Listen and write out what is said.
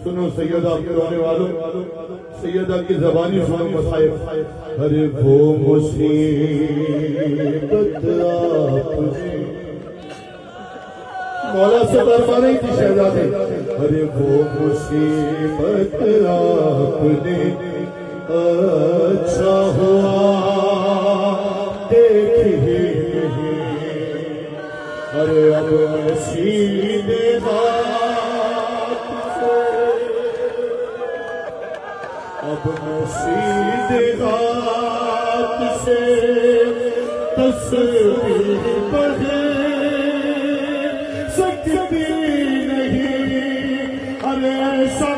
سنو سیدہ کے رونے والوں، سیدہ کی زبانی سنو مصائب. ارے وہ مصیبت آپ نے مولا سے دربار ہی تھی شہزادے. ارے وہ مصیبت آپ نے اچھا ہوا دیکھی. ارے اب سیدھے ہاتھ سے، اب سیدھے ہاتھ سے تصویر پڑھ سکتی نہیں. ارے ایسا